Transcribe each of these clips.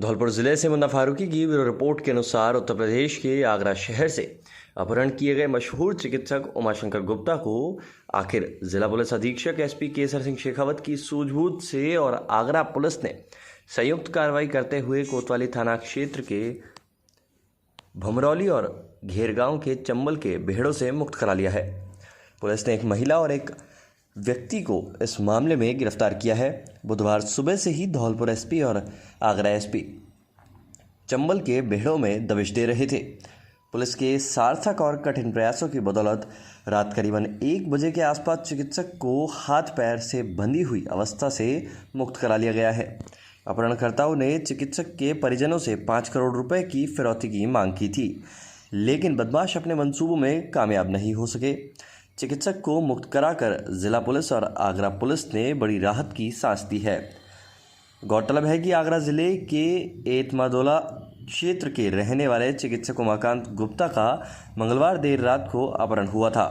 धौलपुर जिले से मुन्ना फारूकी की ब्यूरो रिपोर्ट के अनुसार उत्तर प्रदेश के आगरा शहर से अपहरण किए गए मशहूर चिकित्सक उमाशंकर गुप्ता को आखिर जिला पुलिस अधीक्षक एसपी केसर सिंह शेखावत की सूझबूझ से और आगरा पुलिस ने संयुक्त कार्रवाई करते हुए कोतवाली थाना क्षेत्र के भमरौली और घेरगांव के चंबल के बेहड़ों से मुक्त करा लिया है। पुलिस ने एक महिला और एक व्यक्ति को इस मामले में गिरफ्तार किया है। बुधवार सुबह से ही धौलपुर एसपी और आगरा एसपी चंबल के बेहड़ों में दबिश दे रहे थे। पुलिस के सार्थक और कठिन प्रयासों की बदौलत रात करीबन 1 बजे के आसपास चिकित्सक को हाथ पैर से बंधी हुई अवस्था से मुक्त करा लिया गया है। अपहरणकर्ताओं ने चिकित्सक के परिजनों से 5 करोड़ रुपए की फिरौती की मांग की थी, लेकिन बदमाश अपने मंसूबों में कामयाब नहीं हो सके। चिकित्सक को मुक्त कराकर जिला पुलिस और आगरा पुलिस ने बड़ी राहत की सांस दी है। गौरतलब है कि आगरा जिले के एतमादोला क्षेत्र के रहने वाले चिकित्सक उमाकांत गुप्ता का मंगलवार देर रात को अपहरण हुआ था।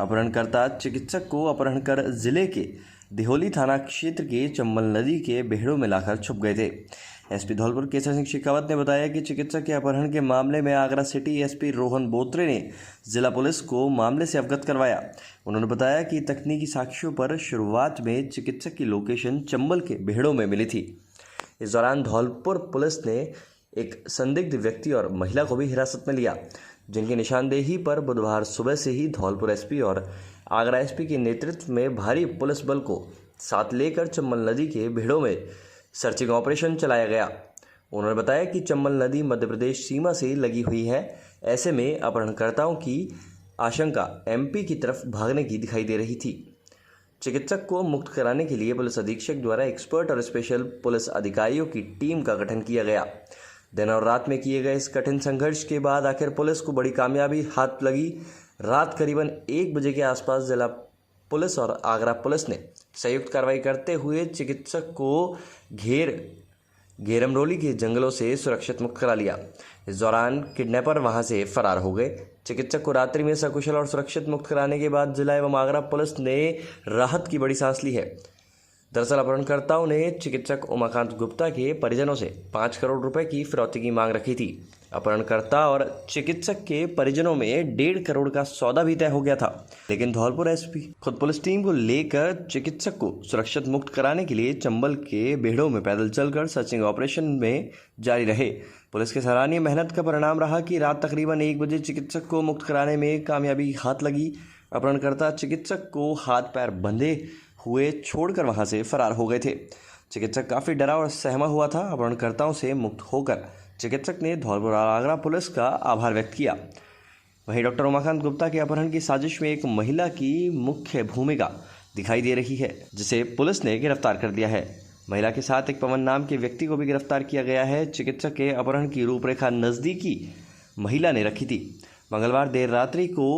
अपहरणकर्ता चिकित्सक को अपहरण कर जिले के दिहोली थाना क्षेत्र के चंबल नदी के बेहड़ों में लाकर छुप गए थे। एसपी धौलपुर केसर सिंह शेखावत ने बताया कि चिकित्सक के अपहरण के मामले में आगरा सिटी एसपी रोहन बोत्रे ने जिला पुलिस को मामले से अवगत करवाया। उन्होंने बताया कि तकनीकी साक्ष्यों पर शुरुआत में चिकित्सक की लोकेशन चंबल के बेहड़ों में मिली थी। इस दौरान धौलपुर पुलिस ने एक संदिग्ध व्यक्ति और महिला को भी हिरासत में लिया, जिनकी निशानदेही पर बुधवार सुबह से ही धौलपुर एसपी और आगरा एसपी के नेतृत्व में भारी पुलिस बल को साथ लेकर चंबल नदी के बेहड़ों में सर्चिंग ऑपरेशन चलाया गया। उन्होंने बताया कि चंबल नदी मध्य प्रदेश सीमा से लगी हुई है। ऐसे में अपहरणकर्ताओं की आशंका एमपी की तरफ भागने की दिखाई दे रही थी। चिकित्सक को मुक्त कराने के लिए पुलिस अधीक्षक द्वारा एक्सपर्ट और स्पेशल पुलिस अधिकारियों की टीम का गठन किया गया। दिन और रात में किए गए इस कठिन संघर्ष के बाद आखिर पुलिस को बड़ी कामयाबी हाथ लगी। रात करीबन 1 बजे के आसपास जिला पुलिस और आगरा पुलिस ने संयुक्त कार्रवाई करते हुए चिकित्सक को घेरमरोली के जंगलों से सुरक्षित मुक्त करा लिया। इस दौरान किडनैपर वहां से फरार हो गए। चिकित्सक को रात्रि में सकुशल और सुरक्षित मुक्त कराने के बाद जिला एवं आगरा पुलिस ने राहत की बड़ी सांस ली है। दरअसल अपहरणकर्ताओं ने चिकित्सक उमाकांत गुप्ता के परिजनों से 5 करोड़ रुपए की फिरौती की मांग रखी थी। अपहरणकर्ता और चिकित्सक के परिजनों में 1.5 करोड़ का सौदा भी तय हो गया था, लेकिन धौलपुर एसपी खुद पुलिस टीम को लेकर चिकित्सक को सुरक्षित मुक्त कराने के लिए चंबल के बेहड़ों में पैदल चलकर सर्चिंग ऑपरेशन में जारी रहे। पुलिस के सराहनीय मेहनत का परिणाम रहा कि रात तकरीबन 1 बजे चिकित्सक को मुक्त कराने में कामयाबी हाथ लगी। अपहरणकर्ता चिकित्सक को हाथ पैर बंधे हुए छोड़कर वहां से फरार हो गए थे। चिकित्सक काफी डरा और सहमा हुआ था। अपहरणकर्ताओं से मुक्त होकर चिकित्सक ने धौलपुर और आगरा पुलिस का आभार व्यक्त किया। वहीं डॉक्टर उमाकांत गुप्ता के अपहरण की साजिश में एक महिला की मुख्य भूमिका दिखाई दे रही है, जिसे पुलिस ने गिरफ्तार कर दिया है। महिला के साथ एक पवन नाम के व्यक्ति को भी गिरफ्तार किया गया है। चिकित्सक के अपहरण की रूपरेखा नजदीकी महिला ने रखी थी। मंगलवार देर रात्रि को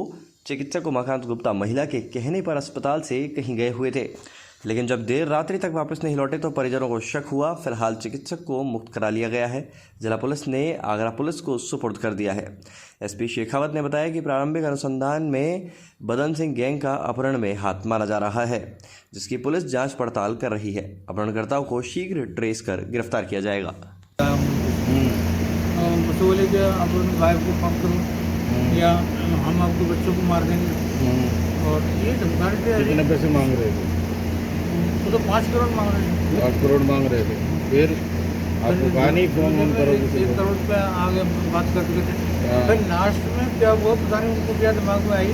चिकित्सक उमाकांत गुप्ता महिला के कहने पर अस्पताल से कहीं गए हुए थे, लेकिन जब देर रात्रि तक वापस नहीं लौटे तो परिजनों को शक हुआ। फिलहाल चिकित्सक को मुक्त करा लिया गया है। जिला पुलिस ने आगरा पुलिस को सुपुर्द कर दिया है। एसपी शेखावत ने बताया कि प्रारंभिक अनुसंधान में बदन सिंह गैंग का अपहरण में हाथ माना जा रहा है, जिसकी पुलिस जांच पड़ताल कर रही है। अपहरणकर्ताओं को शीघ्र ट्रेस कर गिरफ्तार किया जाएगा। या हम आपको बच्चों को मार देंगे और ये धमकाने थे। कितने पैसे मांग रहे थे? वो तो 5 करोड़ मांग रहे थे। 5 करोड़ मांग रहे थे। फिर आपको कहा नहीं फोन करो? 1 करोड़ पे आगे बात करते थे। फिर लास्ट में क्या हुआ पता नहीं, उनको क्या दिमाग में आई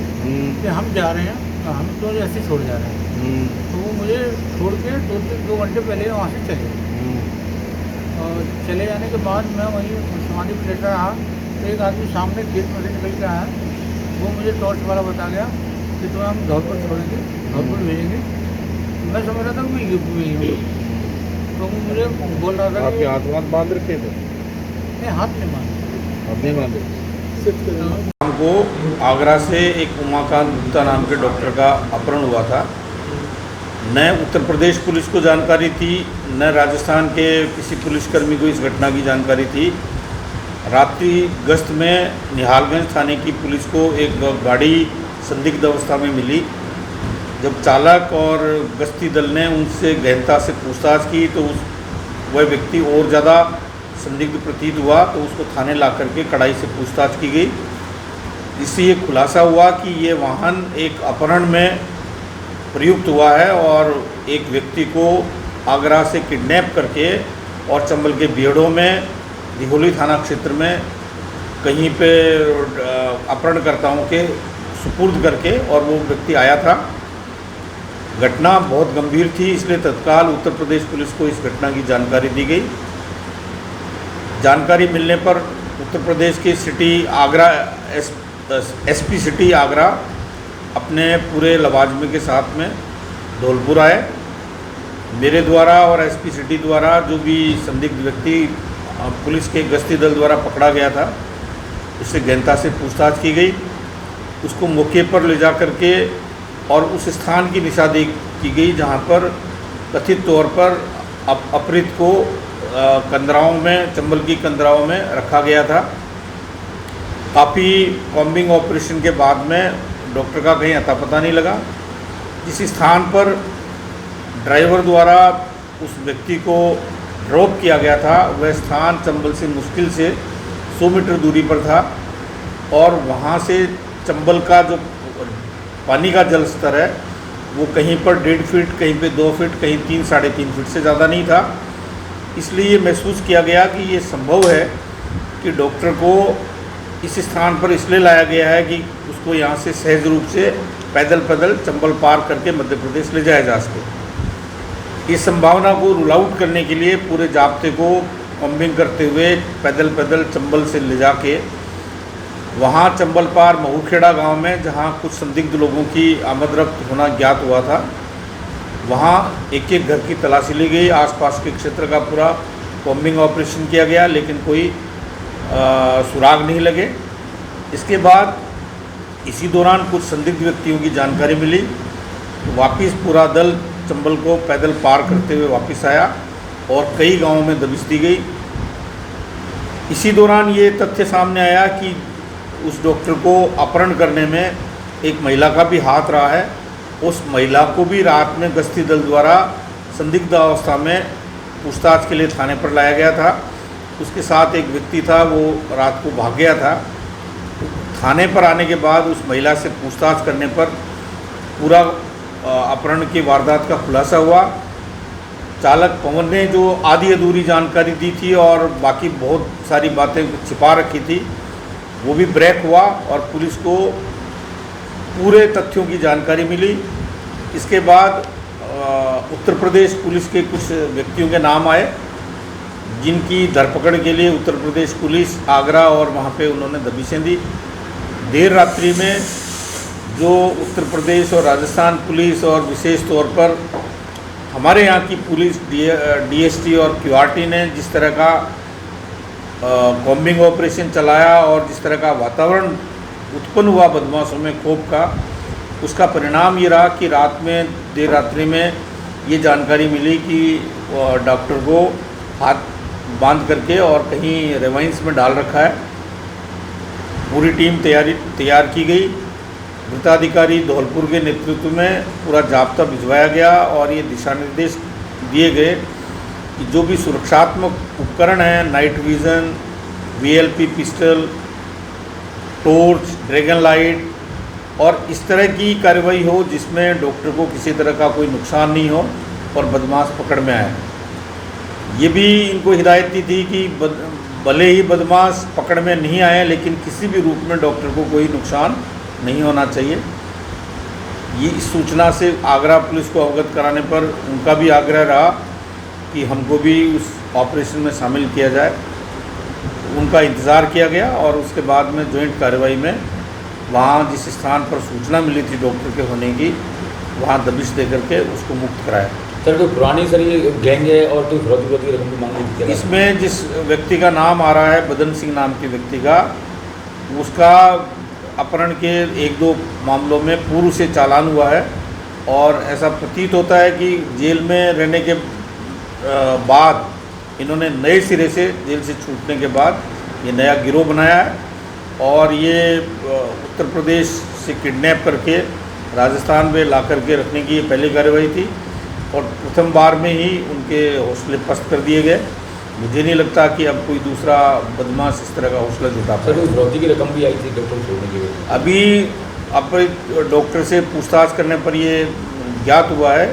कि हम जा रहे हैं, हम तो ऐसे छोड़ जा रहे हैं। तो वो मुझे छोड़ के 2 घंटे पहले वहाँ से चले। और चले जाने के बाद मैं वहीं समाधि पर लेटा रहा। एक आदमी सामने खेत में से निकल के आया। वो मुझे टॉर्च वाला बता गया कि तुम्हें हम धौलपुर छोड़ेंगे, धौलपुर भेजेंगे। मैं समझ रहा था कि मैं यूपी में ही हूँ। तो वो मुझे बोल रहा था आपके हाथ वाथ बांध रखे थे? नहीं, हाथ नहीं बांधे। हाथ नहीं बांधे। हमको आगरा से एक उमाकांत गुप्ता नाम के डॉक्टर का अपहरण हुआ था। न उत्तर प्रदेश पुलिस को जानकारी थी, न राजस्थान के किसी पुलिसकर्मी को इस घटना की जानकारी थी। रात्रि गश्त में निहालगंज थाने की पुलिस को एक गाड़ी संदिग्ध अवस्था में मिली। जब चालक और गश्ती दल ने उनसे गहनता से पूछताछ की तो वह व्यक्ति और ज़्यादा संदिग्ध प्रतीत हुआ तो उसको थाने ला करके कड़ाई से पूछताछ की गई, जिससे ये खुलासा हुआ कि ये वाहन एक अपहरण में प्रयुक्त हुआ है और एक व्यक्ति को आगरा से किडनैप करके और चंबल के बीहड़ों में दिघोली थाना क्षेत्र में कहीं पे अपहरणकर्ताओं के सुपुर्द करके और वो व्यक्ति आया था। घटना बहुत गंभीर थी, इसलिए तत्काल उत्तर प्रदेश पुलिस को इस घटना की जानकारी दी गई। जानकारी मिलने पर उत्तर प्रदेश के city Agra SP city Agra अपने पूरे लवाजमे के साथ में धौलपुर आए। मेरे द्वारा और एसपी सिटी द्वारा जो भी संदिग्ध व्यक्ति पुलिस के गश्ती दल द्वारा पकड़ा गया था, उससे गहनता से पूछताछ की गई। उसको मौके पर ले जा करके और उस स्थान की निशानी की गई जहां पर कथित तौर पर अपहृत को कंदराओं में, चंबल की कंदराओं में रखा गया था। काफ़ी कॉम्बिंग ऑपरेशन के बाद में डॉक्टर का कहीं अता पता नहीं लगा। जिस स्थान पर ड्राइवर द्वारा उस व्यक्ति को ड्रॉप किया गया था, वह स्थान चंबल से मुश्किल से 100 मीटर दूरी पर था और वहाँ से चंबल का जो पानी का जल स्तर है वो कहीं पर 1.5 फीट, कहीं पे 2 फीट, कहीं 3 साढ़े 3 फीट से ज़्यादा नहीं था। इसलिए महसूस किया गया कि ये संभव है कि डॉक्टर को इस स्थान पर इसलिए लाया गया है कि उसको यहाँ से सहज रूप से पैदल चंबल पार करके मध्य प्रदेश ले जाया जा सके। इस संभावना को रूल आउट करने के लिए पूरे जाब्ते को कॉम्बिंग करते हुए पैदल चंबल से ले जाके वहाँ चंबल पार महूखेड़ा गांव में, जहाँ कुछ संदिग्ध लोगों की आमदरफ्त होना ज्ञात हुआ था, वहाँ एक एक घर की तलाशी ली गई। आसपास के क्षेत्र का पूरा कॉम्बिंग ऑपरेशन किया गया, लेकिन कोई सुराग नहीं लगे। इसके बाद इसी दौरान कुछ संदिग्ध व्यक्तियों की जानकारी मिली तो वापस पूरा दल चंबल को पैदल पार करते हुए वापस आया और कई गांवों में दबिश दी गई। इसी दौरान ये तथ्य सामने आया कि उस डॉक्टर को अपहरण करने में एक महिला का भी हाथ रहा है। उस महिला को भी रात में गश्ती दल द्वारा संदिग्ध अवस्था में पूछताछ के लिए थाने पर लाया गया था। उसके साथ एक व्यक्ति था, वो रात को भाग गया था। थाने पर आने के बाद उस महिला से पूछताछ करने पर पूरा अपहरण की वारदात का खुलासा हुआ। चालक पवन ने जो आधी अधूरी जानकारी दी थी और बाकी बहुत सारी बातें छिपा रखी थी, वो भी ब्रेक हुआ और पुलिस को पूरे तथ्यों की जानकारी मिली। इसके बाद उत्तर प्रदेश पुलिस के कुछ व्यक्तियों के नाम आए, जिनकी धरपकड़ के लिए उत्तर प्रदेश पुलिस आगरा और वहाँ पे उन्होंने दबिशें दी। देर रात्रि में जो उत्तर प्रदेश और राजस्थान पुलिस और विशेष तौर पर हमारे यहाँ की पुलिस डीएसटी और क्यूआरटी ने जिस तरह का कॉम्बिंग ऑपरेशन चलाया और जिस तरह का वातावरण उत्पन्न हुआ बदमाशों में खौफ का, उसका परिणाम ये रहा कि रात में देर रात्रि में ये जानकारी मिली कि डॉक्टर को हाथ बांध करके और कहीं रेवाइंस में डाल रखा है। पूरी टीम तैयार की गई। वृत्ताधिकारी धौलपुर के नेतृत्व में पूरा जाब्ता भिजवाया गया और ये दिशा निर्देश दिए गए कि जो भी सुरक्षात्मक उपकरण हैं, night vision, VLP pistol, torch, dragon light और इस तरह की कार्रवाई हो जिसमें डॉक्टर को किसी तरह का कोई नुकसान नहीं हो और बदमाश पकड़ में आए। ये भी इनको हिदायत दी थी कि भले ही बदमाश पकड़ में नहीं आए, लेकिन किसी भी रूप में डॉक्टर को कोई नुकसान नहीं होना चाहिए। ये इस सूचना से आगरा पुलिस को अवगत कराने पर उनका भी आग्रह रहा कि हमको भी उस ऑपरेशन में शामिल किया जाए। उनका इंतज़ार किया गया और उसके बाद में जॉइंट कार्रवाई में वहाँ जिस स्थान पर सूचना मिली थी डॉक्टर के होने की, वहाँ दबिश दे करके उसको मुक्त कराया। सर कोई पुरानी सर ये गैंग है और कोई फौजी रकम की मांग है? इसमें जिस व्यक्ति का नाम आ रहा है, बदन सिंह नाम के व्यक्ति का, उसका अपहरण के 1-2 मामलों में पूर्व से चालान हुआ है और ऐसा प्रतीत होता है कि जेल में रहने के बाद इन्होंने नए सिरे से जेल से छूटने के बाद ये नया गिरोह बनाया है और ये उत्तर प्रदेश से किडनैप करके राजस्थान में ला करके रखने की ये पहली कार्रवाई थी और प्रथम बार में ही उनके हौसले पस्त कर दिए गए। मुझे नहीं लगता कि अब कोई दूसरा बदमाश इस तरह का हौसला जुटा सर पाए। कोई फिरौती की रकम भी आई थी डॉक्टर को छोड़ने की वजह अभी अब डॉक्टर से पूछताछ करने पर ये ज्ञात हुआ है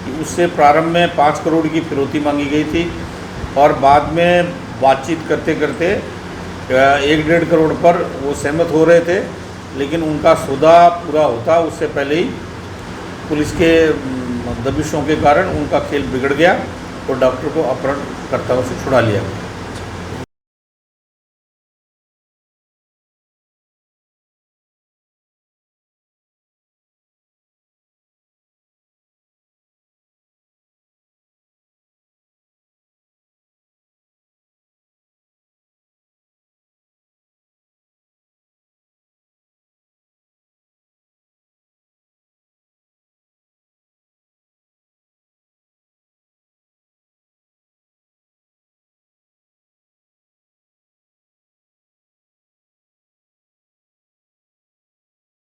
कि उससे प्रारंभ में 5 करोड़ की फिरौती मांगी गई थी और बाद में बातचीत करते करते 1-1.5 करोड़ पर वो सहमत हो रहे थे, लेकिन उनका सौदा पूरा होता उससे पहले ही पुलिस के दबिशों के कारण उनका खेल बिगड़ गया और डॉक्टर को अपहरणकर्ताओं से छुड़ा लिया गया।